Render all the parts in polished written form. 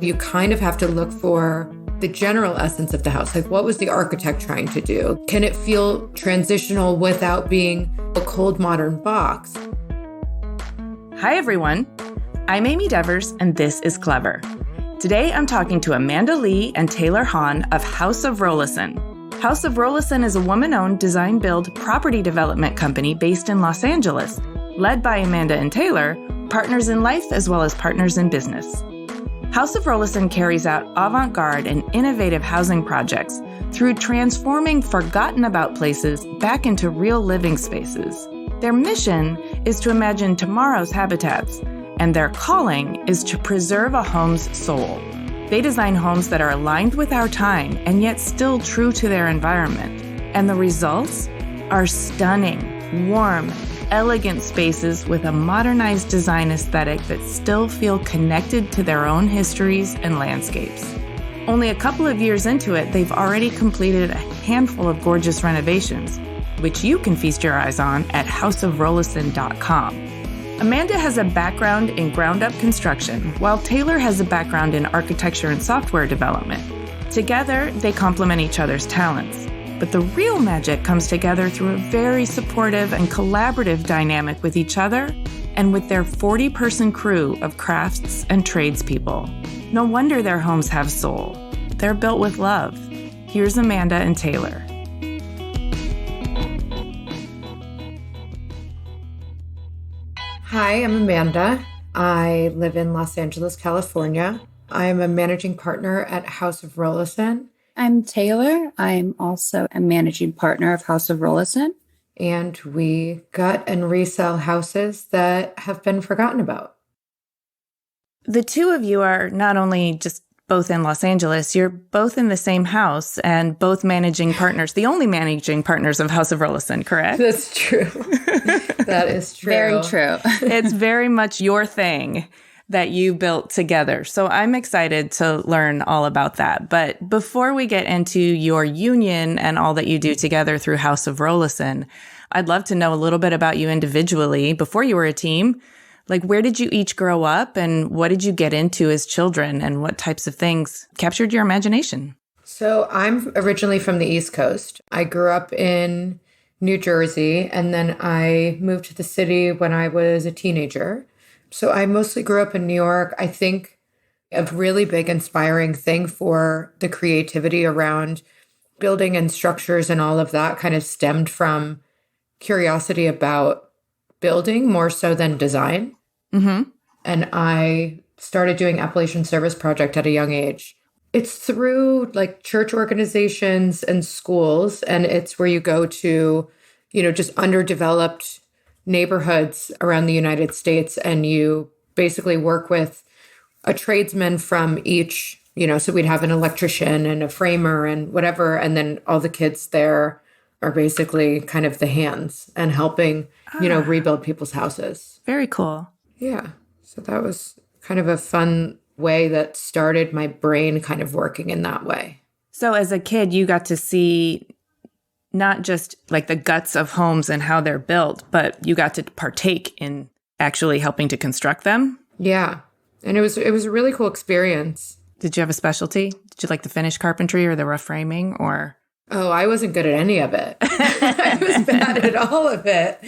You kind of have to look for the general essence of the house. Like, what was the architect trying to do? Can it feel transitional without being a cold modern box? Hi, everyone. I'm Amy Devers, and this is Clever. Today, I'm talking to Amanda Leigh and Taylor Hahn of House of Rolison. House of Rolison is a woman-owned design-build property development company based in Los Angeles, led by Amanda and Taylor, partners in life as well as partners in business. House of Rolison carries out avant-garde and innovative housing projects through transforming forgotten-about places back into real living spaces. Their mission is to imagine tomorrow's habitats, and their calling is to preserve a home's soul. They design homes that are aligned with our time and yet still true to their environment. And the results are stunning, warm, elegant spaces with a modernized design aesthetic that still feel connected to their own histories and landscapes. Only a couple of years into it, they've already completed a handful of gorgeous renovations, which you can feast your eyes on at houseofrolison.com. Amanda has a background in ground-up construction, while Taylor has a background in architecture and software development. Together, they complement each other's talents. But the real magic comes together through a very supportive and collaborative dynamic with each other and with their 40-person crew of crafts and tradespeople. No wonder their homes have soul. They're built with love. Here's Amanda and Taylor. Hi, I'm Amanda. I live in Los Angeles, California. I'm a managing partner at House of Rolison. I'm Taylor. I'm also a managing partner of House of Rolison. And we gut and resell houses that have been forgotten about. The two of you are not only just both in Los Angeles, you're both in the same house and both managing partners, the only managing partners of House of Rolison, correct? That's true. That is true. Very true. It's very much your thing that you built together. So I'm excited to learn all about that. But before we get into your union and all that you do together through House of Rolison, I'd love to know a little bit about you individually before you were a team. Like, where did you each grow up and what did you get into as children and what types of things captured your imagination? So I'm originally from the East Coast. I grew up in New Jersey and then I moved to the city when I was a teenager. So I mostly grew up in New York. I think a really big inspiring thing for the creativity around building and structures and all of that kind of stemmed from curiosity about building more so than design. Mm-hmm. And I started doing Appalachian Service Project at a young age. It's through like church organizations and schools, and it's where you go to, just underdeveloped neighborhoods around the United States, and you basically work with a tradesman from each, so we'd have an electrician and a framer and whatever, and then all the kids there are basically kind of the hands and helping, rebuild people's houses. Very cool. Yeah. So that was kind of a fun way that started my brain kind of working in that way. So as a kid, you got to see not just like the guts of homes and how they're built, but you got to partake in actually helping to construct them. Yeah. And it was a really cool experience. Did you have a specialty? Did you like the finished carpentry or the rough framing or? Oh, I wasn't good at any of it. I was bad at all of it.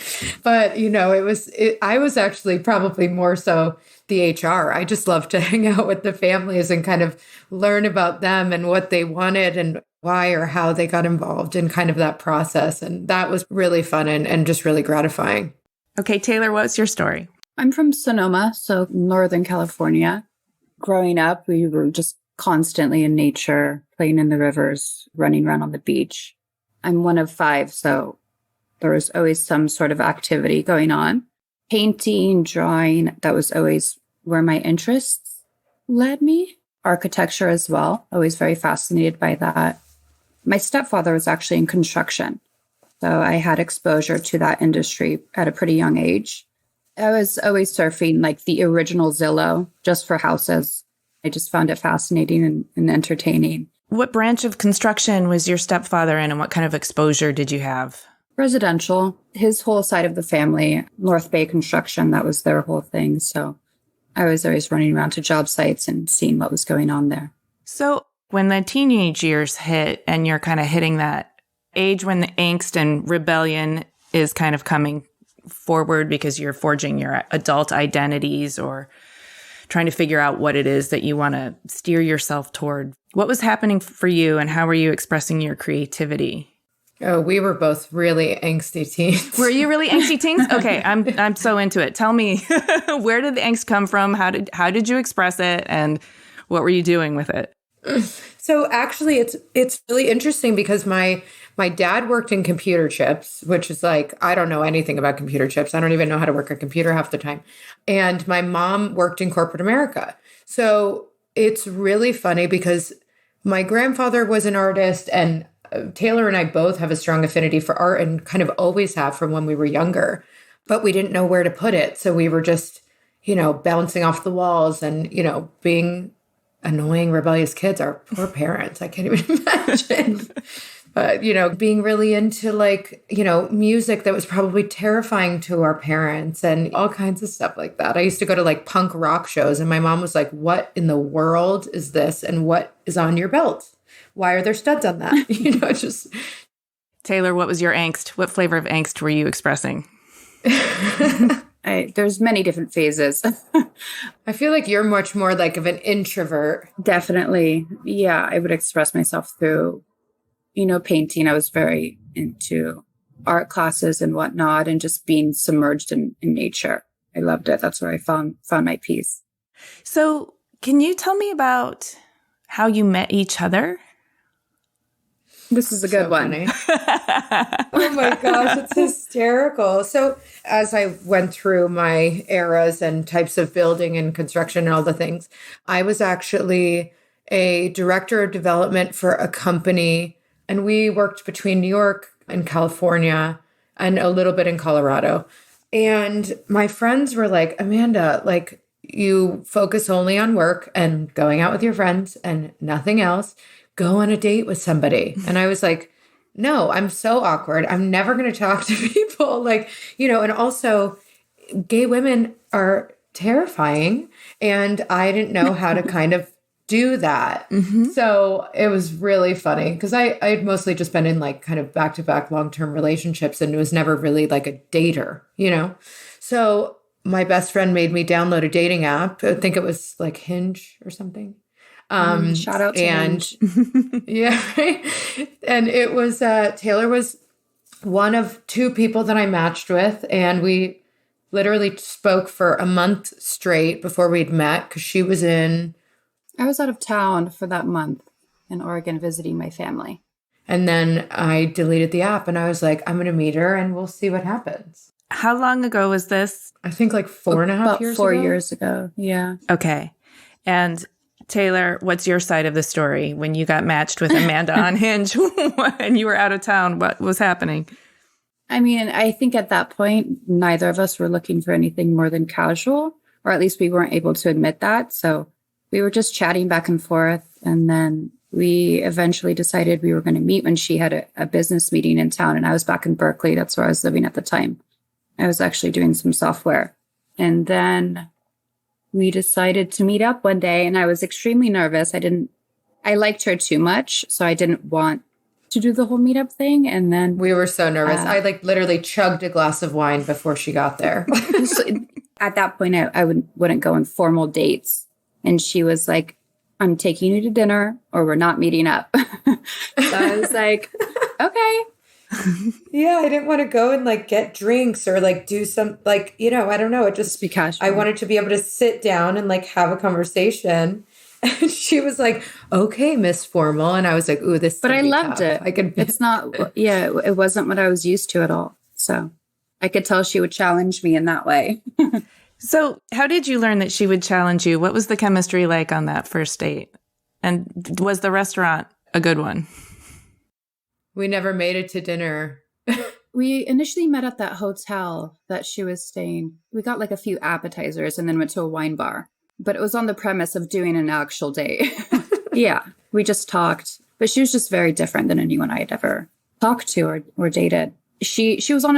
But, I was actually probably more so the HR. I just loved to hang out with the families and kind of learn about them and what they wanted and why or how they got involved in kind of that process. And that was really fun and just really gratifying. Okay, Taylor, what's your story? I'm from Sonoma, so Northern California. Growing up, we were just constantly in nature, playing in the rivers, running around on the beach. I'm one of 5, so there was always some sort of activity going on. Painting, drawing, that was always where my interests led me. Architecture as well, always very fascinated by that. My stepfather was actually in construction, so I had exposure to that industry at a pretty young age. I was always surfing like the original Zillow just for houses. I just found it fascinating and entertaining. What branch of construction was your stepfather in and what kind of exposure did you have? Residential. His whole side of the family, North Bay construction, that was their whole thing. So I was always running around to job sites and seeing what was going on there. So when the teenage years hit and you're kind of hitting that age when the angst and rebellion is kind of coming forward because you're forging your adult identities or trying to figure out what it is that you want to steer yourself toward, what was happening for you and how were you expressing your creativity? Oh, we were both really angsty teens. Were you really angsty teens? Okay, I'm so into it. Tell me, where did the angst come from? How did you express it, and what were you doing with it? So actually, it's really interesting because my dad worked in computer chips, which is like, I don't know anything about computer chips. I don't even know how to work a computer half the time. And my mom worked in corporate America. So it's really funny because my grandfather was an artist, and Taylor and I both have a strong affinity for art and kind of always have from when we were younger, but we didn't know where to put it. So we were just, bouncing off the walls and, being annoying, rebellious kids. Our poor parents, I can't even imagine. But, being really into music that was probably terrifying to our parents and all kinds of stuff like that. I used to go to punk rock shows and my mom was like, what in the world is this? And what is on your belt? Why are there studs on that? Just. Taylor, what was your angst? What flavor of angst were you expressing? There's many different phases. I feel like you're much more like of an introvert. Definitely. Yeah, I would express myself through, painting. I was very into art classes and whatnot and just being submerged in nature. I loved it. That's where I found my peace. So can you tell me about how you met each other? This is a good one. Oh my gosh, it's hysterical. So as I went through my eras and types of building and construction and all the things, I was actually a director of development for a company, and we worked between New York and California and a little bit in Colorado. And my friends were like, Amanda, you focus only on work and going out with your friends and nothing else. Go on a date with somebody. And I was like, no, I'm so awkward. I'm never going to talk to people. And also gay women are terrifying. And I didn't know how to kind of do that. Mm-hmm. So it was really funny because I had mostly just been in kind of back-to-back long-term relationships and it was never really like a dater, So my best friend made me download a dating app. I think it was Hinge or something. Shout out to Hinge. Yeah. And it was, Taylor was one of two people that I matched with. And we literally spoke for a month straight before we'd met because I was out of town for that month in Oregon visiting my family. And then I deleted the app and I was like, I'm going to meet her and we'll see what happens. How long ago was this? I think 4.5 years ago. 4 years ago. Yeah. Okay. And Taylor, what's your side of the story when you got matched with Amanda on Hinge and you were out of town? What was happening? I mean, I think at that point, neither of us were looking for anything more than casual, or at least we weren't able to admit that. So we were just chatting back and forth. And then we eventually decided we were going to meet when she had a business meeting in town. And I was back in Berkeley. That's where I was living at the time. I was actually doing some software. And then we decided to meet up one day and I was extremely nervous. I liked her too much. So I didn't want to do the whole meetup thing. And then we were so nervous. I literally chugged a glass of wine before she got there. So at that point, I wouldn't go on formal dates. And she was like, I'm taking you to dinner or we're not meeting up. So I was like, okay. Yeah, I didn't want to go and get drinks or do some I don't know. It just be casual. I wanted to be able to sit down and have a conversation. And she was like, okay, Miss Formal. And I was like, ooh, this. But I loved it. It's not, it wasn't what I was used to at all. So I could tell she would challenge me in that way. So how did you learn that she would challenge you? What was the chemistry like on that first date? And was the restaurant a good one? We never made it to dinner. We initially met at that hotel that she was staying. We got a few appetizers and then went to a wine bar. But it was on the premise of doing an actual date. Yeah, we just talked. But she was just very different than anyone I had ever talked to or dated. She was on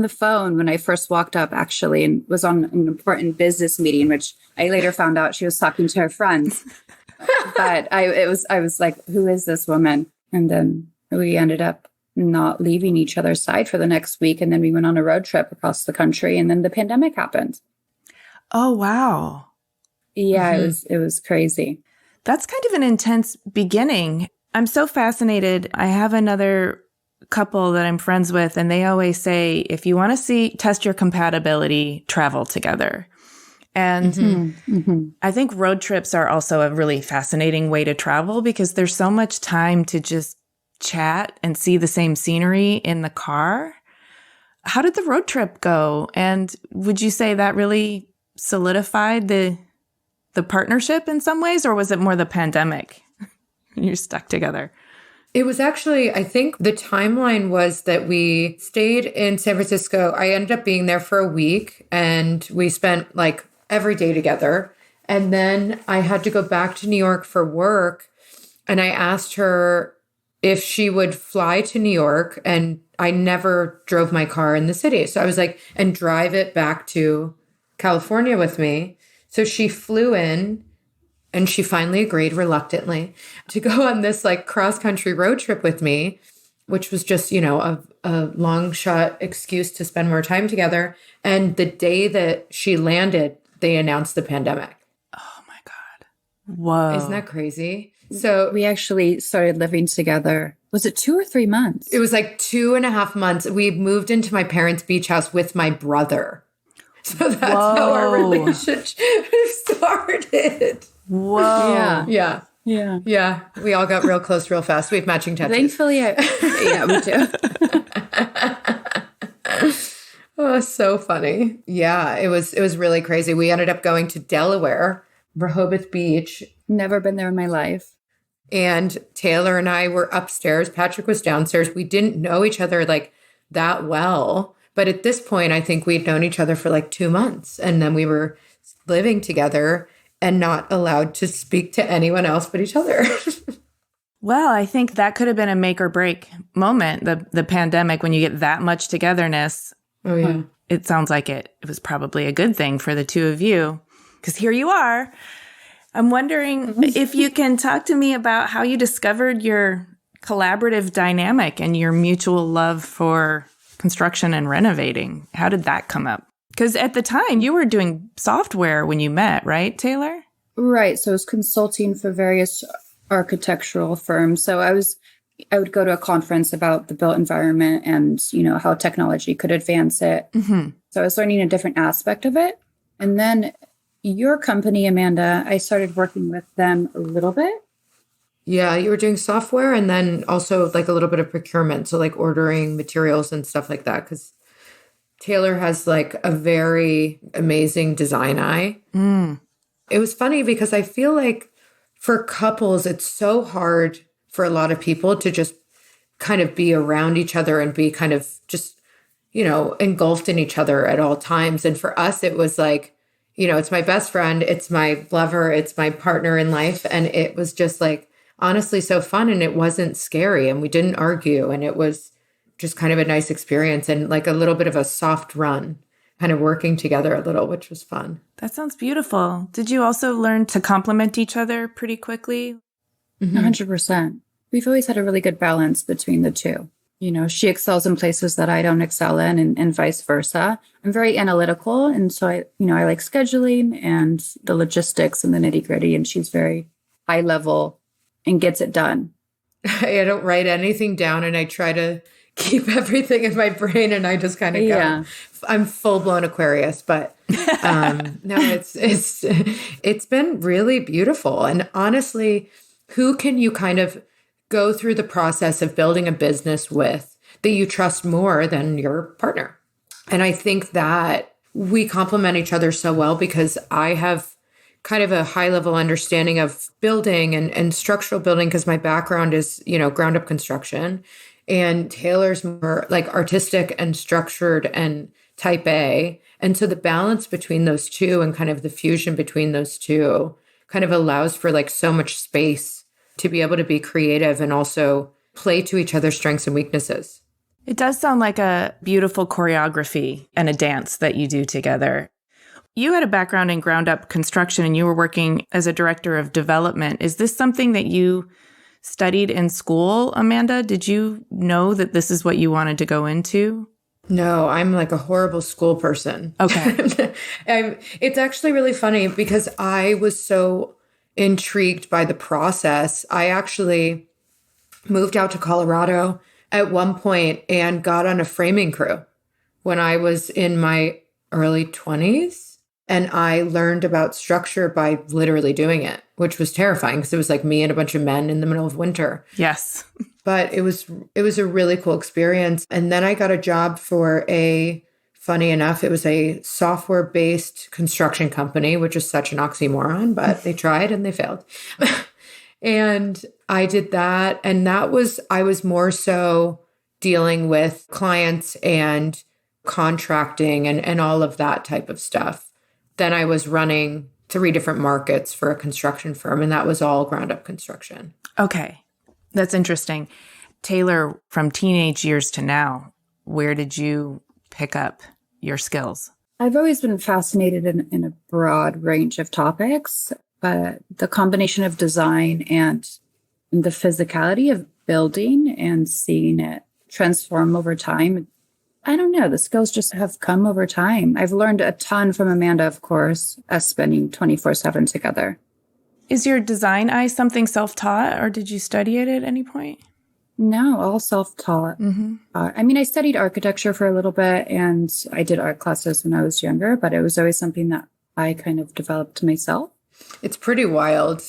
the phone when I first walked up, actually, and was on an important business meeting, which I later found out she was talking to her friends. But I was like, who is this woman? And then we ended up not leaving each other's side for the next week. And then we went on a road trip across the country, and then the pandemic happened. Oh, wow. Yeah, it was crazy. That's kind of an intense beginning. I'm so fascinated. I have another couple that I'm friends with, and they always say, if you want to test your compatibility, travel together. And I think road trips are also a really fascinating way to travel because there's so much time to just chat and see the same scenery in the car. How did the road trip go? And would you say that really solidified the partnership in some ways, or was it more the pandemic? You're stuck together. It was actually, I think the timeline was that we stayed in San Francisco. I ended up being there for a week, and we spent like every day together. And then I had to go back to New York for work. And I asked her if she would fly to New York, and I never drove my car in the city. So I was like, and drive it back to California with me. So she flew in, and she finally agreed reluctantly to go on this like cross-country road trip with me, which was just, a long shot excuse to spend more time together. And the day that she landed, they announced the pandemic. Oh my God. Whoa. Isn't that crazy? So we actually started living together. Was it 2 or 3 months? It was like 2.5 months. We moved into my parents' beach house with my brother. So that's how our relationship started. Whoa. Yeah. We all got real close real fast. We have matching tattoos. Thankfully, yeah, we do. Oh, so funny. Yeah, it was really crazy. We ended up going to Delaware, Rehoboth Beach. Never been there in my life. And Taylor and I were upstairs. Patrick was downstairs. We didn't know each other like that well. But at this point, I think we'd known each other for like 2 months. And then we were living together and not allowed to speak to anyone else but each other. Well, I think that could have been a make or break moment, the pandemic, when you get that much togetherness. Oh, yeah. It sounds like it was probably a good thing for the two of you, because here you are. I'm wondering if you can talk to me about how you discovered your collaborative dynamic and your mutual love for construction and renovating. How did that come up? Because at the time, you were doing software when you met, right, Taylor? Right. So I was consulting for various architectural firms. So I would go to a conference about the built environment and, how technology could advance it. Mm-hmm. So I was learning a different aspect of it. And then your company, Amanda, I started working with them a little bit. Yeah, you were doing software and then also like a little bit of procurement. So like ordering materials and stuff like that. Because Taylor has like a very amazing design eye. Mm. It was funny because I feel like for couples, it's so hard for a lot of people to just kind of be around each other and be kind of just, engulfed in each other at all times. And for us, it was like, it's my best friend, it's my lover, it's my partner in life. And it was just like, honestly, so fun. And it wasn't scary and we didn't argue. And it was just kind of a nice experience and like a little bit of a soft run, kind of working together a little, which was fun. That sounds beautiful. Did you also learn to complement each other pretty quickly? 100%. We've always had a really good balance between the two. She excels in places that I don't excel in and vice versa. I'm very analytical. And so I like scheduling and the logistics and the nitty gritty. And she's very high level and gets it done. I don't write anything down and I try to keep everything in my brain and I just kind of go. Yeah. I'm full blown Aquarius, but no, it's been really beautiful. And honestly, who can you kind of go through the process of building a business with that you trust more than your partner? And I think that we complement each other so well because I have kind of a high level understanding of building and structural building because my background is, ground up construction. And Taylor's more like artistic and structured and type A. And so the balance between those two and kind of the fusion between those two kind of allows for like so much space to be able to be creative and also play to each other's strengths and weaknesses. It does sound like a beautiful choreography and a dance that you do together. You had a background in ground up construction and you were working as a director of development. Is this something that you studied in school, Amanda? Did you know that this is what you wanted to go into? No, I'm like a horrible school person. Okay. It's actually really funny because I was so intrigued by the process. I actually moved out to Colorado at one point and got on a framing crew when I was in my early 20s. And I learned about structure by literally doing it, which was terrifying because it was like me and a bunch of men in the middle of winter. Yes. But it was a really cool experience. And then I got a job for funny enough, it was a software-based construction company, which is such an oxymoron, but they tried and they failed. And I did that. And I was more so dealing with clients and contracting and all of that type of stuff. Then I was running 3 different markets for a construction firm, and that was all ground up construction. Okay. That's interesting. Taylor, from teenage years to now, where did you pick up your skills? I've always been fascinated in a broad range of topics, but the combination of design and the physicality of building and seeing it transform over time, I don't know. The skills just have come over time. I've learned a ton from Amanda, of course, us spending 24/7 together. Is your design eye something self-taught, or did you study it at any point? No, all self-taught. Mm-hmm. I studied architecture for a little bit, and I did art classes when I was younger, but it was always something that I kind of developed myself. It's pretty wild.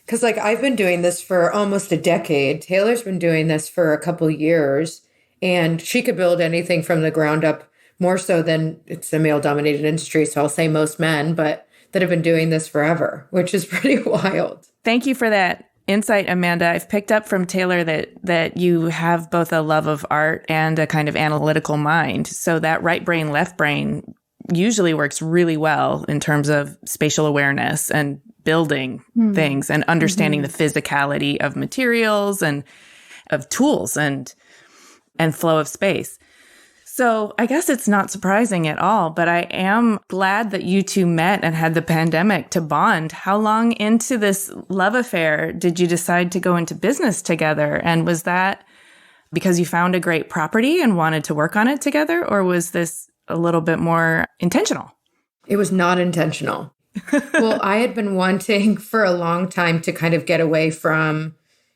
Because I've been doing this for almost a decade. Taylor's been doing this for a couple years. And she could build anything from the ground up, more so than it's a male-dominated industry. So I'll say most men, but that have been doing this forever, which is pretty wild. Thank you for that insight, Amanda. I've picked up from Taylor that you have both a love of art and a kind of analytical mind. So that right brain, left brain usually works really well in terms of spatial awareness and building things and understanding the physicality of materials and of tools and flow of space. So I guess it's not surprising at all, but I am glad that you two met and had the pandemic to bond. How long into this love affair did you decide to go into business together? And was that because you found a great property and wanted to work on it together? Or was this a little bit more intentional? It was not intentional. Well, I had been wanting for a long time to kind of get away from,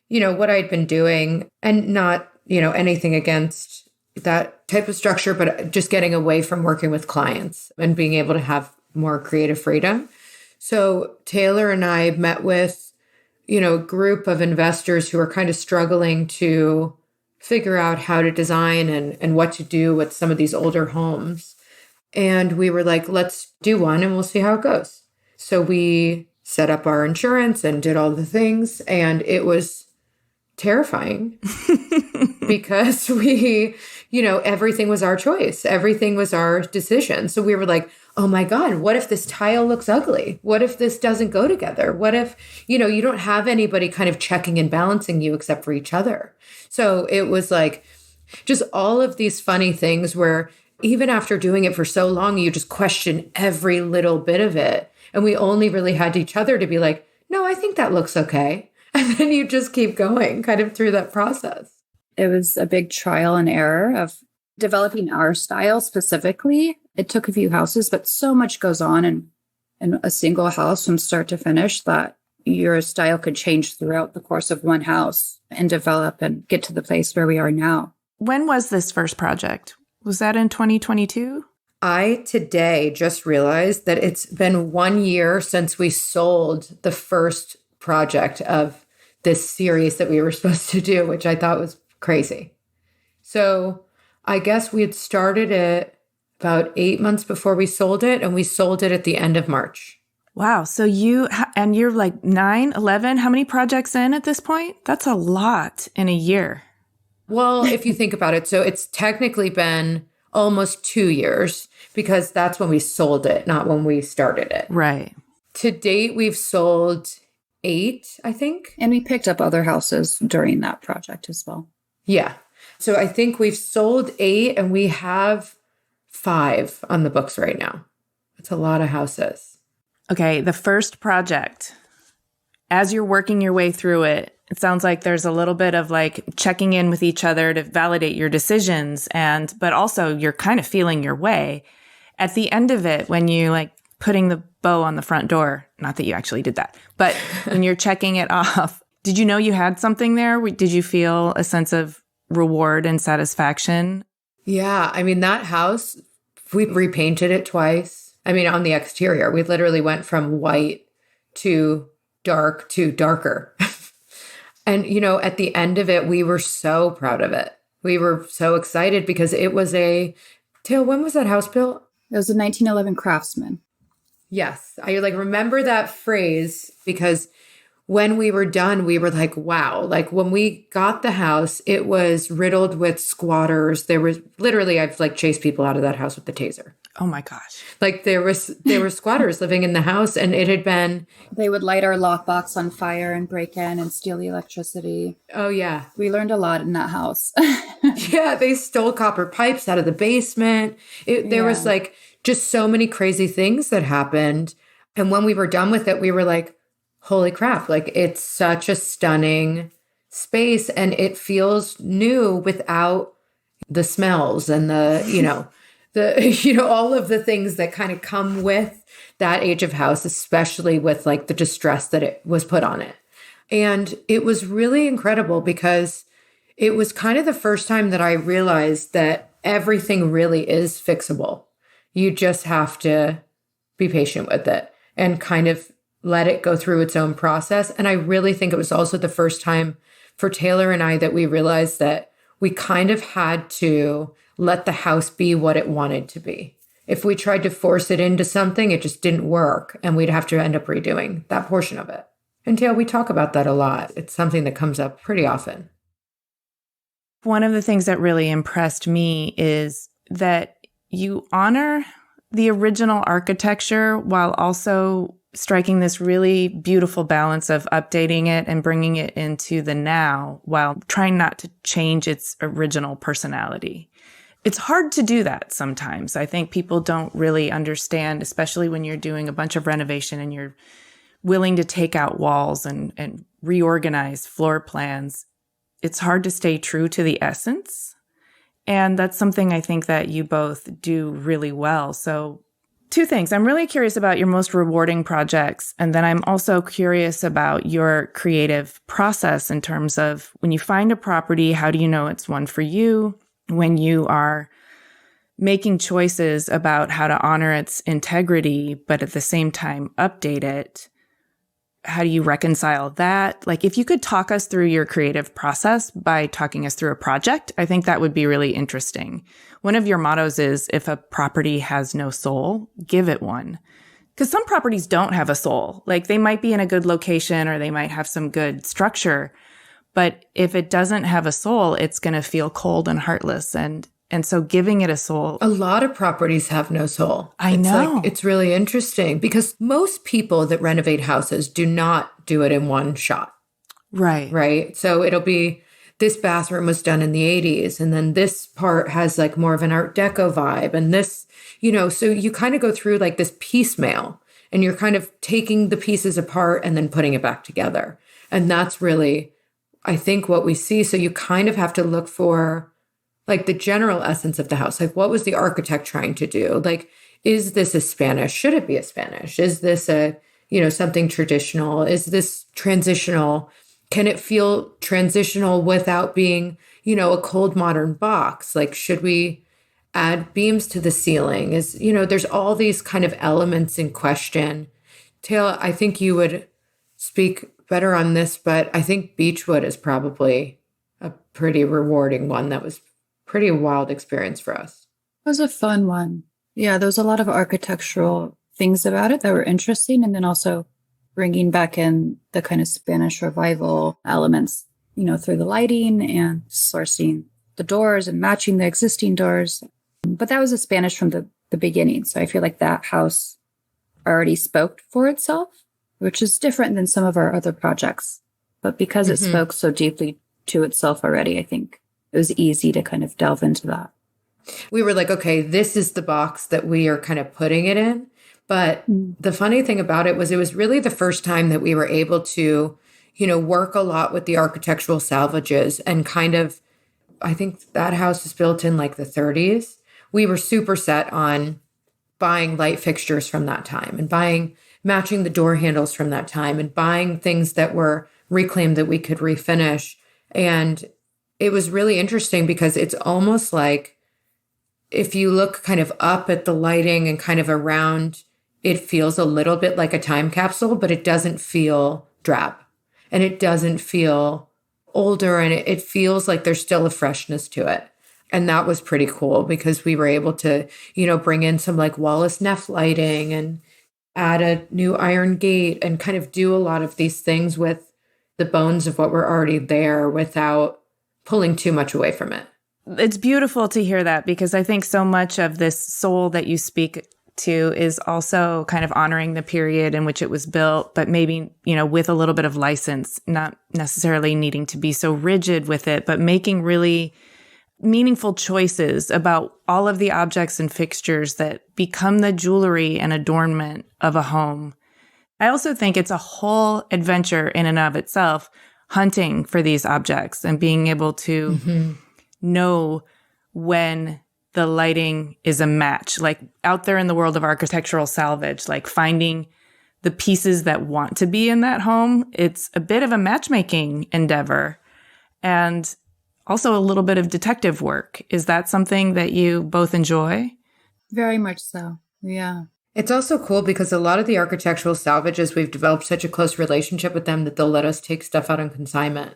what I'd been doing and not anything against that type of structure, but just getting away from working with clients and being able to have more creative freedom. So Taylor and I met with, a group of investors who are kind of struggling to figure out how to design and what to do with some of these older homes. And we were like, let's do one and we'll see how it goes. So we set up our insurance and did all the things. And it was terrifying because everything was our choice. Everything was our decision. So we were like, oh my God, what if this tile looks ugly? What if this doesn't go together? What if, you don't have anybody kind of checking and balancing you except for each other? So it was like just all of these funny things where even after doing it for so long, you just question every little bit of it. And we only really had each other to be like, no, I think that looks okay. And then you just keep going kind of through that process. It was a big trial and error of developing our style specifically. It took a few houses, but so much goes on in a single house from start to finish that your style could change throughout the course of one house and develop and get to the place where we are now. When was this first project? Was that in 2022? I today just realized that it's been 1 year since we sold the first project of this series that we were supposed to do, which I thought was crazy. So I guess we had started it about 8 months before we sold it, and we sold it at the end of March. Wow. So you're like 9, 11, how many projects in at this point? That's a lot in a year. Well, if you think about it, so it's technically been almost 2 years because that's when we sold it, not when we started it. Right. To date, we've sold 8, I think. And we picked up other houses during that project as well. Yeah. So I think we've sold 8 and we have 5 on the books right now. It's a lot of houses. Okay, the first project, as you're working your way through it, it sounds like there's a little bit of like checking in with each other to validate your decisions, but also you're kind of feeling your way. At the end of it, when you like putting the bow on the front door, not that you actually did that, but when you're checking it off, did you know you had something there? Did you feel a sense of reward and satisfaction? Yeah. I mean, that house, we repainted it twice. I mean, on the exterior, we literally went from white to dark to darker. And, at the end of it, we were so proud of it. We were so excited because it was Tail, when was that house built? It was a 1911 Craftsman. Yes. I remember that phrase because when we were done, we were like, wow. Like when we got the house, it was riddled with squatters. There was literally, I've like chased people out of that house with the taser. Oh my gosh. Like there were squatters living in the house and it had been. They would light our lockbox on fire and break in and steal the electricity. Oh yeah. We learned a lot in that house. Yeah. They stole copper pipes out of the basement. There was like just so many crazy things that happened. And when we were done with it, we were like, holy crap. Like it's such a stunning space and it feels new without the smells and all of the things that kind of come with that age of house, especially with like the distress that it was put on it. And it was really incredible because it was kind of the first time that I realized that everything really is fixable. You just have to be patient with it and kind of let it go through its own process. And I really think it was also the first time for Taylor and I that we realized that we kind of had to let the house be what it wanted to be. If we tried to force it into something, it just didn't work. And we'd have to end up redoing that portion of it. And Taylor, we talk about that a lot. It's something that comes up pretty often. One of the things that really impressed me is that you honor the original architecture while also striking this really beautiful balance of updating it and bringing it into the now while trying not to change its original personality. It's hard to do that sometimes. I think people don't really understand, especially when you're doing a bunch of renovation and you're willing to take out walls and reorganize floor plans. It's hard to stay true to the essence. And that's something I think that you both do really well. So 2 things. I'm really curious about your most rewarding projects. And then I'm also curious about your creative process in terms of when you find a property, how do you know it's one for you? When you are making choices about how to honor its integrity, but at the same time update it, how do you reconcile that? Like if you could talk us through your creative process by talking us through a project, I think that would be really interesting. One of your mottos is, if a property has no soul, give it one. Because some properties don't have a soul. Like they might be in a good location or they might have some good structure. But if it doesn't have a soul, it's going to feel cold and heartless. And so giving it a soul. A lot of properties have no soul. I know. It's really interesting because most people that renovate houses do not do it in one shot. Right. Right. So it'll be, this bathroom was done in the 80s. And then this part has like more of an Art Deco vibe. And this, so you kind of go through like this piecemeal and you're kind of taking the pieces apart and then putting it back together. And that's really, I think, what we see. So you kind of have to look for like the general essence of the house. Like what was the architect trying to do? Like, is this a Spanish? Should it be a Spanish? Is this something traditional? Is this transitional? Can it feel transitional without being, a cold modern box? Like, should we add beams to the ceiling? There's all these kind of elements in question. Taylor, I think you would speak better on this, but I think Beechwood is probably a pretty rewarding one. That was pretty wild experience for us. It was a fun one. Yeah, there was a lot of architectural things about it that were interesting. And then also bringing back in the kind of Spanish revival elements, through the lighting and sourcing the doors and matching the existing doors. But that was a Spanish from the beginning. So I feel like that house already spoke for itself, which is different than some of our other projects. But because it spoke so deeply to itself already, I think it was easy to kind of delve into that. We were like, okay, this is the box that we are kind of putting it in. But the funny thing about it was really the first time that we were able to, work a lot with the architectural salvages and kind of, I think that house was built in like the 30s. We were super set on buying light fixtures from that time and matching the door handles from that time and buying things that were reclaimed that we could refinish. And it was really interesting because it's almost like, if you look kind of up at the lighting and kind of around, it feels a little bit like a time capsule, but it doesn't feel drab and it doesn't feel older, and it feels like there's still a freshness to it. And that was pretty cool because we were able to, bring in some like Wallace Neff lighting and add a new iron gate and kind of do a lot of these things with the bones of what were already there without pulling too much away from it. It's beautiful to hear that because I think so much of this soul that you speak to is also kind of honoring the period in which it was built, but maybe, with a little bit of license, not necessarily needing to be so rigid with it, but making really meaningful choices about all of the objects and fixtures that become the jewelry and adornment of a home. I also think it's a whole adventure in and of itself, hunting for these objects and being able to know when the lighting is a match, like out there in the world of architectural salvage, like finding the pieces that want to be in that home. It's a bit of a matchmaking endeavor and also a little bit of detective work. Is that something that you both enjoy? Very much so. Yeah. It's also cool because a lot of the architectural salvages, we've developed such a close relationship with them that they'll let us take stuff out on consignment.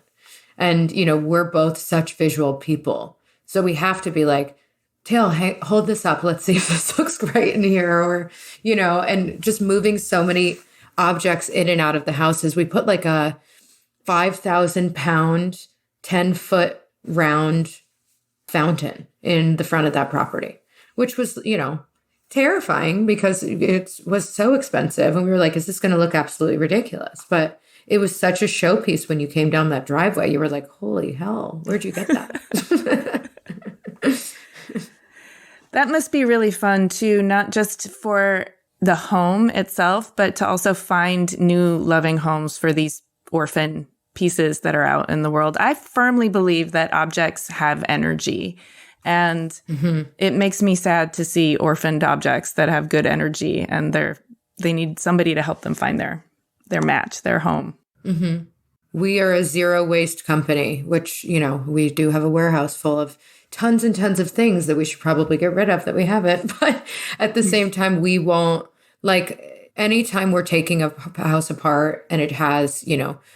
And, we're both such visual people. So we have to be like, Tail, hey, hold this up. Let's see if this looks great in here. Or, and just moving so many objects in and out of the houses. We put like a 5,000 pound, 10-foot round fountain in the front of that property, which was, terrifying because it was so expensive. And we were like, is this going to look absolutely ridiculous? But it was such a showpiece when you came down that driveway. You were like, holy hell, where'd you get that? That must be really fun too, not just for the home itself, but to also find new loving homes for these orphan pieces that are out in the world. I firmly believe that objects have energy, and it makes me sad to see orphaned objects that have good energy and they need somebody to help them find their match, their home. We are a zero waste company, which, we do have a warehouse full of tons and tons of things that we should probably get rid of that we haven't. But at the same time, we won't, like, anytime we're taking a house apart and it has,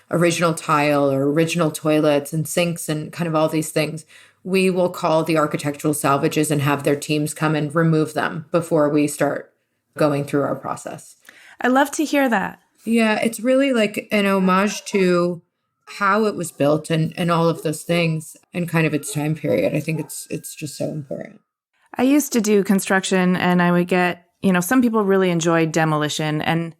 original tile or original toilets and sinks and kind of all these things, we will call the architectural salvages and have their teams come and remove them before we start going through our process. I love to hear that. Yeah, it's really like an homage to how it was built and all of those things and kind of its time period. I think it's just so important. I used to do construction and I would get, some people really enjoy demolition, and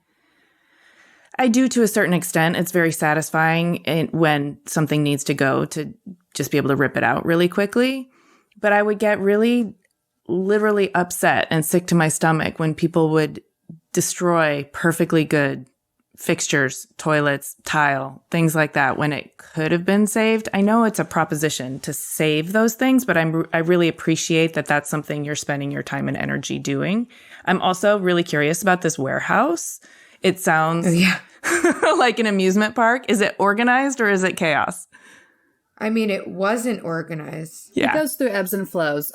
I do to a certain extent. It's very satisfying when something needs to go to just be able to rip it out really quickly. But I would get really literally upset and sick to my stomach when people would destroy perfectly good fixtures, toilets, tile, things like that when it could have been saved. I know it's a proposition to save those things, but I really appreciate that that's something you're spending your time and energy doing. I'm also really curious about this warehouse. It sounds like an amusement park. Is it organized or is it chaos? I mean, it wasn't organized. Yeah. It goes through ebbs and flows.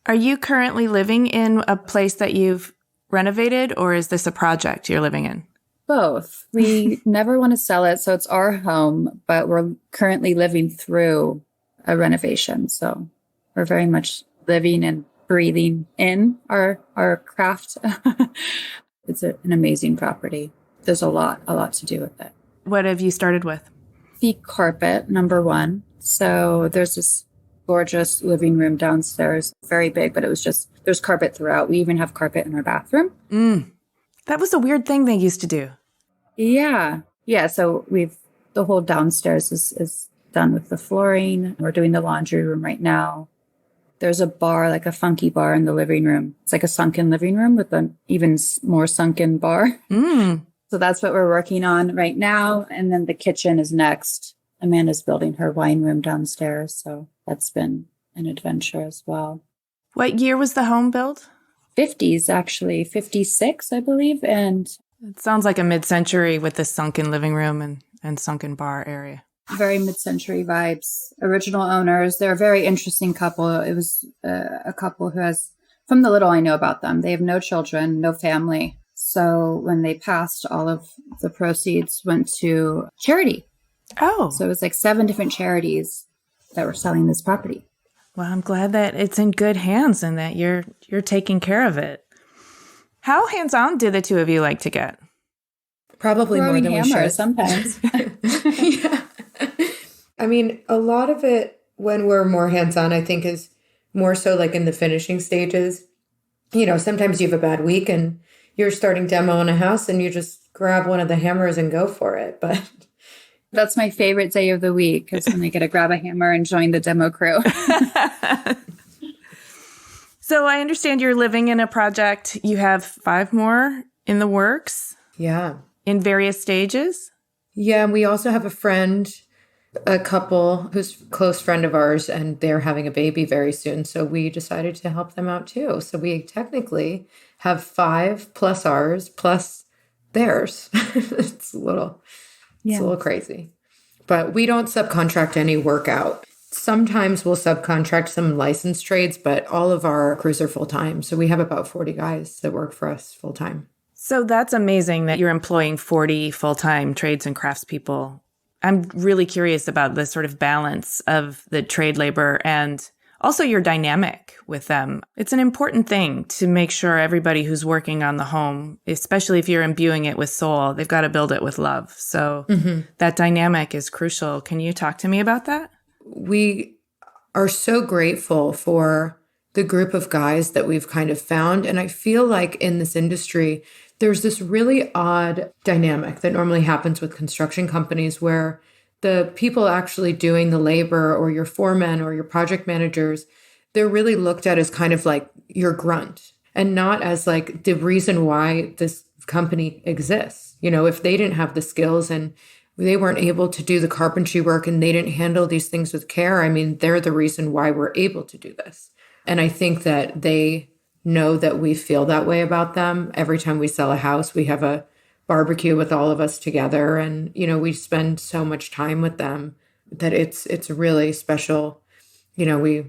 Are you currently living in a place that you've renovated, or is this a project you're living in? Both. We never want to sell it, so it's our home, but we're currently living through a renovation. So we're very much living and breathing in our craft. It's an amazing property. There's a lot to do with it. What have you started with? The carpet, number one. So there's this gorgeous living room downstairs, very big, but there's carpet throughout. We even have carpet in our bathroom. That was a weird thing they used to do. Yeah. So the whole downstairs is done with the flooring. We're doing the laundry room right now. There's a bar, like a funky bar in the living room. It's like a sunken living room with an even more sunken bar. So that's what we're working on right now. And then the kitchen is next. Amanda's building her wine room downstairs. So that's been an adventure as well. What year was the home built? 50s, actually. 56, I believe. And it sounds like a mid-century with this sunken living room and sunken bar area. Very mid-century vibes. Original owners. They're a very interesting couple. It was a couple who has, from the little I know about them, they have no children, no family. So when they passed, all of the proceeds went to charity. Oh. So it was like 7 different charities that were selling this property. Well, I'm glad that it's in good hands and that you're taking care of it. How hands-on do the two of you like to get? Probably more than we should. Sometimes. Yeah. I mean, a lot of it, when we're more hands-on, I think is more so like in the finishing stages. You know, sometimes you have a bad week and you're starting demo in a house and you just grab one of the hammers and go for it. But that's my favorite day of the week, is when I get to grab a hammer and join the demo crew. So I understand you're living in a project. You have 5 more in the works. Yeah. In various stages. Yeah. And we also have a couple who's a close friend of ours, and they're having a baby very soon. So we decided to help them out too. So we technically have 5 plus ours plus theirs. It's a little crazy. But we don't subcontract any work out. Sometimes we'll subcontract some licensed trades, but all of our crews are full-time. So we have about 40 guys that work for us full-time. So that's amazing that you're employing 40 full-time trades and craftspeople. I'm really curious about the sort of balance of the trade labor and also your dynamic with them. It's an important thing to make sure everybody who's working on the home, especially if you're imbuing it with soul, they've got to build it with love. So that dynamic is crucial. Can you talk to me about that? We are so grateful for the group of guys that we've kind of found. And I feel like in this industry, there's this really odd dynamic that normally happens with construction companies where the people actually doing the labor, or your foremen or your project managers, they're really looked at as kind of like your grunt, and not as like the reason why this company exists. You know, if they didn't have the skills and they weren't able to do the carpentry work and they didn't handle these things with care, I mean, they're the reason why we're able to do this. And I think that they know that we feel that way about them. Every time we sell a house, we have a barbecue with all of us together. And, you know, we spend so much time with them that it's really special. You know, we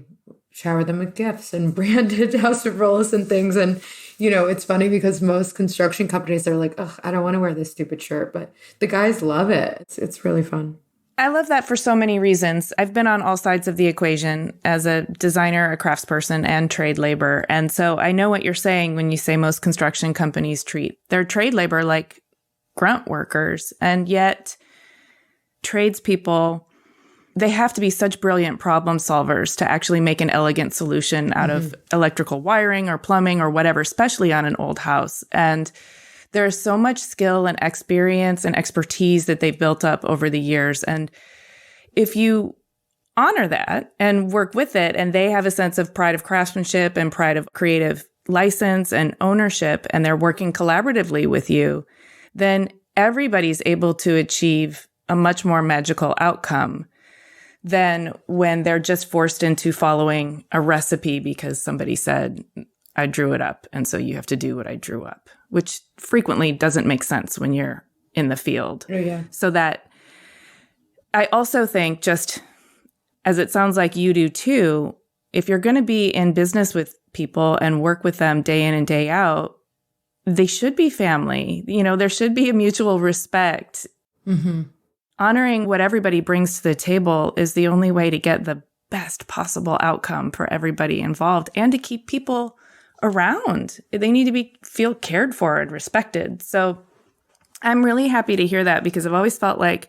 shower them with gifts and branded House of Rolison things. And, you know, it's funny because most construction companies are like, oh, I don't want to wear this stupid shirt. But the guys love it. It's really fun. I love that for so many reasons. I've been on all sides of the equation as a designer, a craftsperson, and trade labor. And so I know what you're saying when you say most construction companies treat their trade labor like grunt workers. And yet tradespeople, they have to be such brilliant problem solvers to actually make an elegant solution out of electrical wiring or plumbing or whatever, especially on an old house. And there is so much skill and experience and expertise that they've built up over the years. And if you honor that and work with it, and they have a sense of pride of craftsmanship and pride of creative license and ownership, and they're working collaboratively with you, then everybody's able to achieve a much more magical outcome than when they're just forced into following a recipe because somebody said, I drew it up, and so you have to do what I drew up, which frequently doesn't make sense when you're in the field. Oh, yeah. So that I also think, just as it sounds like you do too, if you're going to be in business with people and work with them day in and day out, they should be family. You know, there should be a mutual respect. Honoring what everybody brings to the table is the only way to get the best possible outcome for everybody involved and to keep people around. They need to feel cared for and respected. So I'm really happy to hear that, because I've always felt like,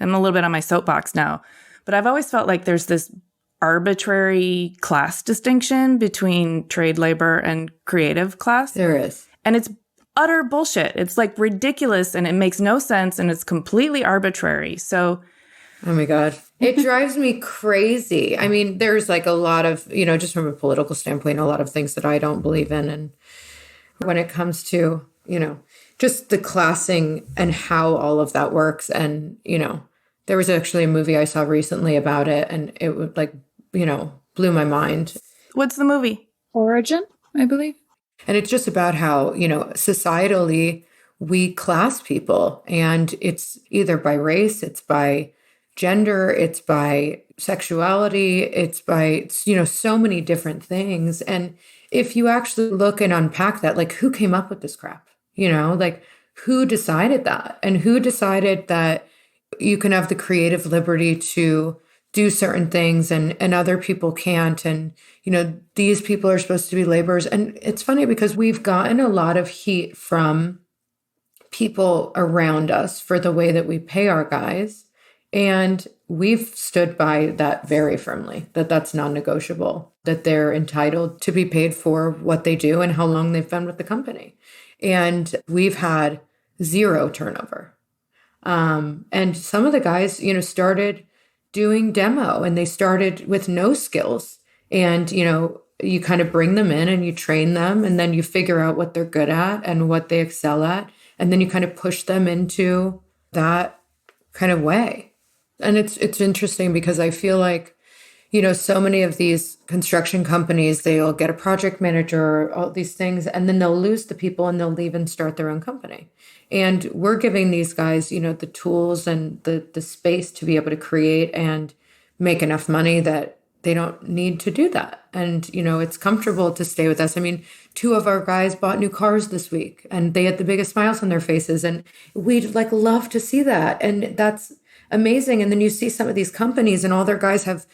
I'm a little bit on my soapbox now, but I've always felt like there's this arbitrary class distinction between trade labor and creative class. There is. And it's utter bullshit. It's like ridiculous, and it makes no sense, and it's completely arbitrary. So oh my God. It drives me crazy. I mean, there's like a lot of, just from a political standpoint, a lot of things that I don't believe in. And when it comes to, just the classing and how all of that works. And, there was actually a movie I saw recently about it, and it would blew my mind. What's the movie? Origin, I believe. And it's just about how, societally we class people, and it's either by race, it's by gender, it's by sexuality, it's by, so many different things. And if you actually look and unpack that, like, who came up with this crap? Like, who decided that? And who decided that you can have the creative liberty to do certain things and other people can't? And, these people are supposed to be laborers. And it's funny because we've gotten a lot of heat from people around us for the way that we pay our guys. And we've stood by that very firmly, that that's non-negotiable, that they're entitled to be paid for what they do and how long they've been with the company. And we've had zero turnover. And some of the guys, started doing demo, and they started with no skills. And, you kind of bring them in and you train them, and then you figure out what they're good at and what they excel at. And then you kind of push them into that kind of way. And it's interesting because I feel like, so many of these construction companies, they'll get a project manager, all these things, and then they'll lose the people and they'll leave and start their own company. And we're giving these guys, the tools and the space to be able to create and make enough money that they don't need to do that. And, it's comfortable to stay with us. I mean, 2 of our guys bought new cars this week, and they had the biggest smiles on their faces. And we'd love to see that. And that's amazing. And then you see some of these companies and all their guys have,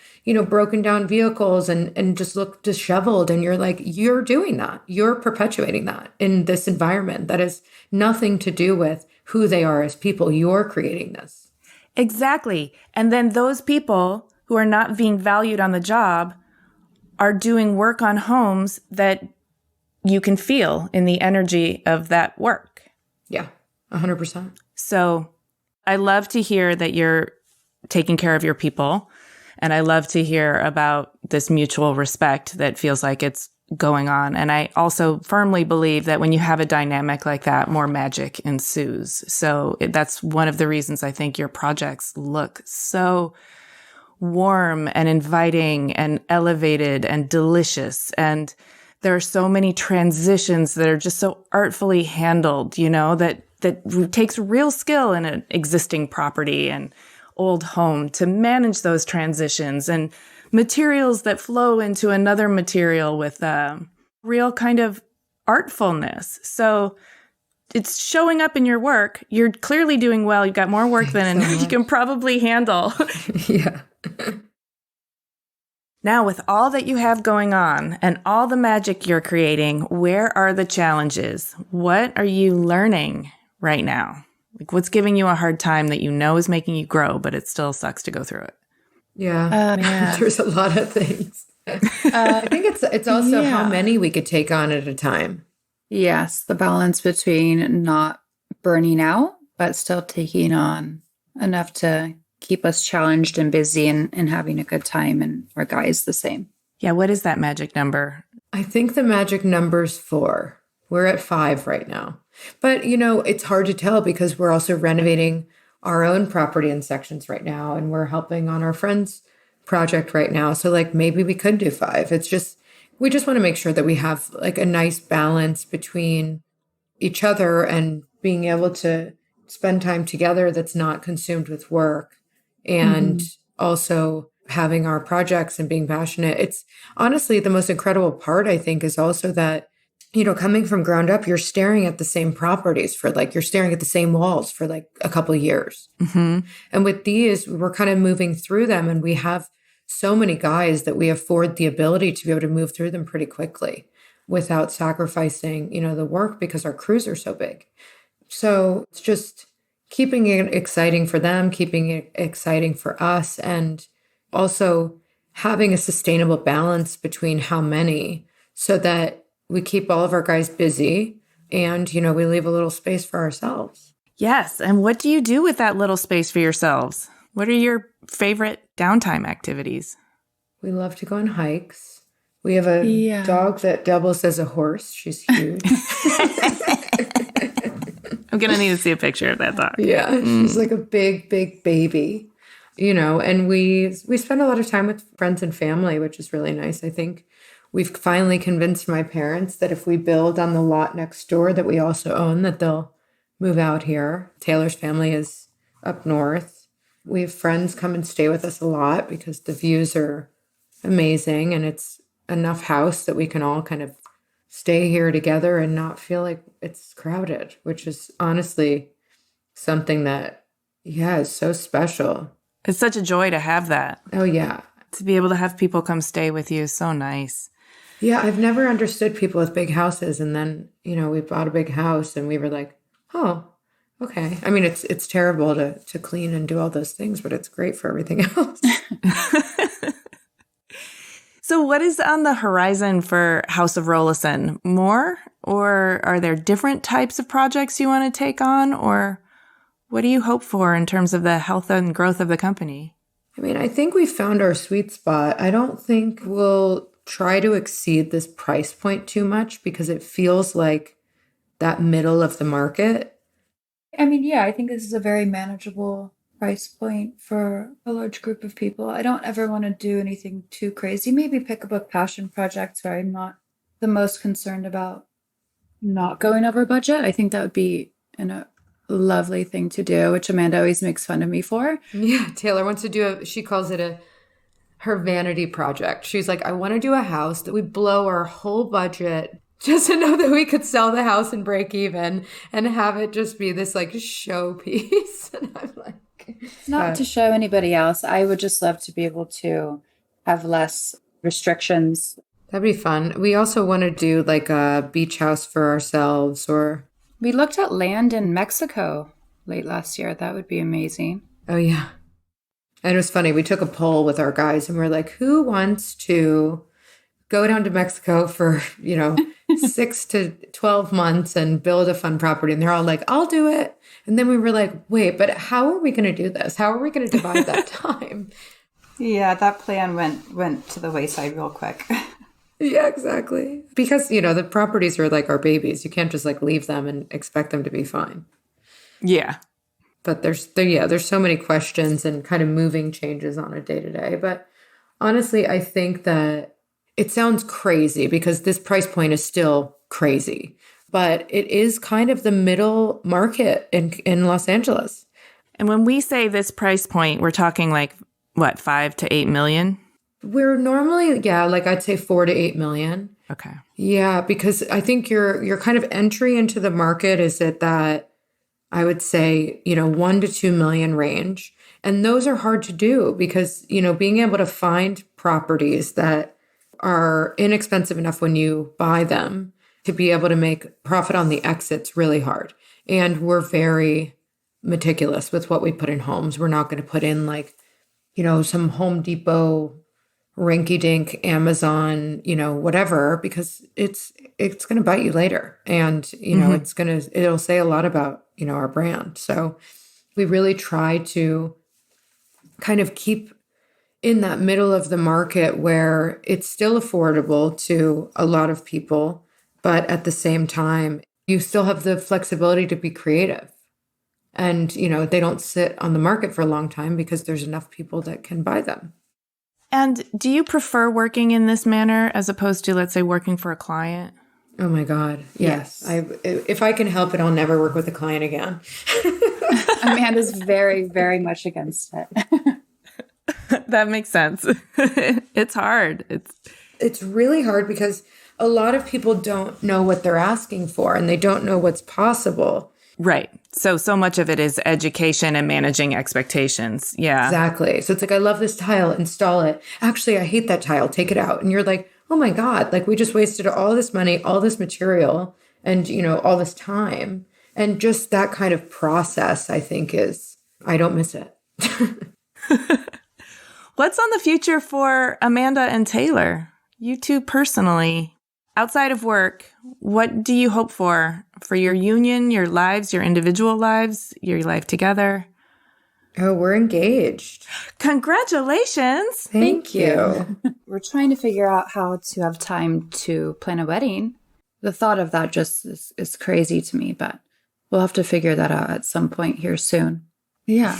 broken down vehicles and just look disheveled. And you're like, you're doing that. You're perpetuating that in this environment that has nothing to do with who they are as people. You're creating this. Exactly. And then those people who are not being valued on the job are doing work on homes that you can feel in the energy of that work. Yeah, 100%. So I love to hear that you're taking care of your people. And I love to hear about this mutual respect that feels like it's going on. And I also firmly believe that when you have a dynamic like that, more magic ensues. So that's one of the reasons I think your projects look so warm and inviting and elevated and delicious. And there are so many transitions that are just so artfully handled, that takes real skill in an existing property and old home to manage those transitions, and materials that flow into another material with real kind of artfulness. So it's showing up in your work. You're clearly doing well. You've got more work than you can probably handle. Yeah. Now, with all that you have going on and all the magic you're creating, where are the challenges? What are you learning right now? Like, what's giving you a hard time that is making you grow, but it still sucks to go through it? Yeah. There's a lot of things. I think it's also how many we could take on at a time. Yes, the balance between not burning out, but still taking on enough to keep us challenged and busy and having a good time, and our guys the same. Yeah, what is that magic number? I think the magic number's 4. We're at 5 right now. But, it's hard to tell because we're also renovating our own property in sections right now, and we're helping on our friend's project right now. So maybe we could do 5. It's just, we just want to make sure that we have a nice balance between each other and being able to spend time together that's not consumed with work, and also having our projects and being passionate. It's honestly the most incredible part, I think, is also that, coming from ground up, you're staring at the same properties for you're staring at the same walls for a couple of years. Mm-hmm. And with these, we're kind of moving through them, and we have so many guys that we afford the ability to be able to move through them pretty quickly without sacrificing, the work, because our crews are so big. So it's just keeping it exciting for them, keeping it exciting for us, and also having a sustainable balance between how many, so that we keep all of our guys busy and, we leave a little space for ourselves. Yes. And what do you do with that little space for yourselves? What are your favorite downtime activities? We love to go on hikes. We have a dog that doubles as a horse. She's huge. I'm going to need to see a picture of that dog. Yeah, she's like a big, big baby, and we spend a lot of time with friends and family, which is really nice. I think we've finally convinced my parents that if we build on the lot next door that we also own, that they'll move out here. Taylor's family is up north. We have friends come and stay with us a lot because the views are amazing, and it's enough house that we can all kind of stay here together and not feel like it's crowded, which is honestly something that, is so special. It's such a joy to have that. Oh, yeah. To be able to have people come stay with you is so nice. Yeah, I've never understood people with big houses. And then, we bought a big house and we were like, oh, okay. I mean, it's terrible to clean and do all those things, but it's great for everything else. So what is on the horizon for House of Rolison? More? Or are there different types of projects you want to take on? Or what do you hope for in terms of the health and growth of the company? I mean, I think we found our sweet spot. I don't think we'll try to exceed this price point too much because it feels like that middle of the market. I mean, yeah, I think this is a very manageable price point for a large group of people. I don't ever want to do anything too crazy. Maybe pick up a passion project where I'm not the most concerned about not going over budget. I think that would be a lovely thing to do, which Amanda always makes fun of me for. Yeah, Taylor wants to do she calls it her vanity project. She's like, I want to do a house that we blow our whole budget just to know that we could sell the house and break even and have it just be this like showpiece. And I'm like, not to show anybody else. I would just love to be able to have less restrictions. That'd be fun. We also want to do like a beach house for ourselves, or we looked at land in Mexico late last year. That would be amazing. Oh, yeah. And it was funny. We took a poll with our guys and we're like, who wants to go down to Mexico for, 6 to 12 months and build a fun property? And they're all like, I'll do it. And then we were like, wait, but how are we going to do this? How are we going to divide that time? Yeah, that plan went to the wayside real quick. Yeah, exactly. Because, the properties are like our babies. You can't just like leave them and expect them to be fine. Yeah. But there's so many questions and kind of moving changes on a day-to-day. But honestly, I think that it sounds crazy because this price point is still crazy, but it is kind of the middle market in Los Angeles. And when we say this price point, we're talking like, what, 5 to 8 million? We're normally, like I'd say 4 to 8 million. Okay. Yeah, because I think your kind of entry into the market is at that, I would say, 1 to 2 million range. And those are hard to do because, being able to find properties that are inexpensive enough when you buy them to be able to make profit on the exit's really hard. And we're very meticulous with what we put in homes. We're not going to put in like, some Home Depot rinky-dink Amazon, whatever, because it's going to bite you later. And, it'll say a lot about, our brand. So we really try to kind of keep in that middle of the market where it's still affordable to a lot of people, but at the same time, you still have the flexibility to be creative. And, they don't sit on the market for a long time because there's enough people that can buy them. And do you prefer working in this manner as opposed to, let's say, working for a client? Oh my God. Yes. If I can help it, I'll never work with a client again. Amanda's very, very much against it. That makes sense. It's hard. It's really hard because a lot of people don't know what they're asking for and they don't know what's possible. Right. So much of it is education and managing expectations. Yeah. Exactly. So it's like, I love this tile, install it. Actually, I hate that tile, take it out. And you're like, oh my God, like we just wasted all this money, all this material, and, all this time. And just that kind of process, I think I don't miss it. What's on the future for Amanda and Taylor? You two personally, outside of work, what do you hope for your union, your lives, your individual lives, your life together? Oh, we're engaged. Congratulations. Thank you. We're trying to figure out how to have time to plan a wedding. The thought of that just is crazy to me, but we'll have to figure that out at some point here soon. Yeah.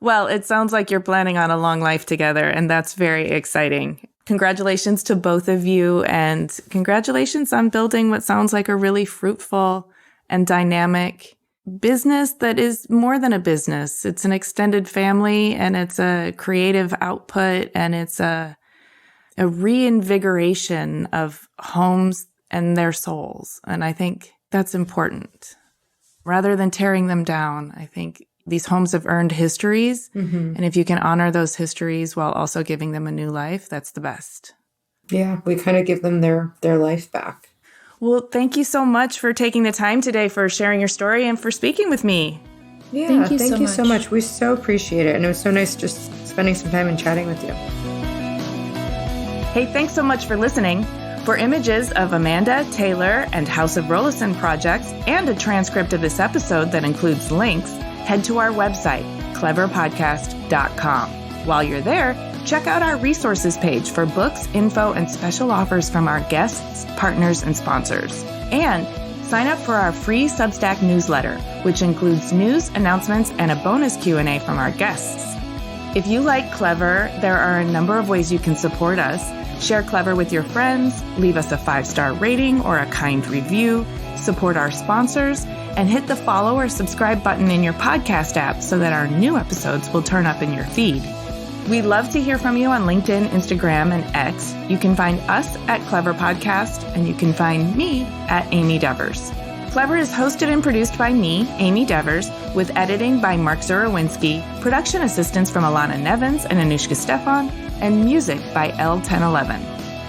Well, it sounds like you're planning on a long life together, and that's very exciting. Congratulations to both of you, and congratulations on building what sounds like a really fruitful and dynamic business that is more than a business. It's an extended family, and it's a creative output, and it's a reinvigoration of homes and their souls. And I think that's important. Rather than tearing them down, I think these homes have earned histories. Mm-hmm. And if you can honor those histories while also giving them a new life, that's the best. Yeah, we kind of give them their life back. Well, thank you so much for taking the time today, for sharing your story and for speaking with me. Yeah, thank you so much. We so appreciate it. And it was so nice just spending some time and chatting with you. Hey, thanks so much for listening. For images of Amanda, Taylor, and House of Rolison projects and a transcript of this episode that includes links, head to our website, cleverpodcast.com. While you're there, check out our resources page for books, info, and special offers from our guests, partners, and sponsors. And sign up for our free Substack newsletter, which includes news, announcements, and a bonus Q&A from our guests. If you like Clever, there are a number of ways you can support us. Share Clever with your friends, leave us a 5-star rating or a kind review, support our sponsors, and hit the follow or subscribe button in your podcast app so that our new episodes will turn up in your feed. We love to hear from you on LinkedIn, Instagram, and X. You can find us at Clever Podcast, and you can find me at Amy Devers. Clever is hosted and produced by me, Amy Devers, with editing by Mark Zurowinski, production assistance from Alana Nevins and Anushka Stefan, and music by L1011.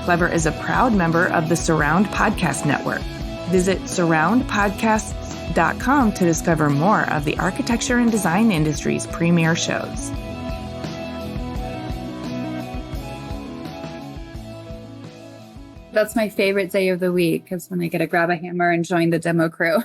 Clever is a proud member of the Surround Podcast Network. Visit surroundpodcasts.com to discover more of the architecture and design industry's premier shows. That's my favorite day of the week, is when I get to grab a hammer and join the demo crew.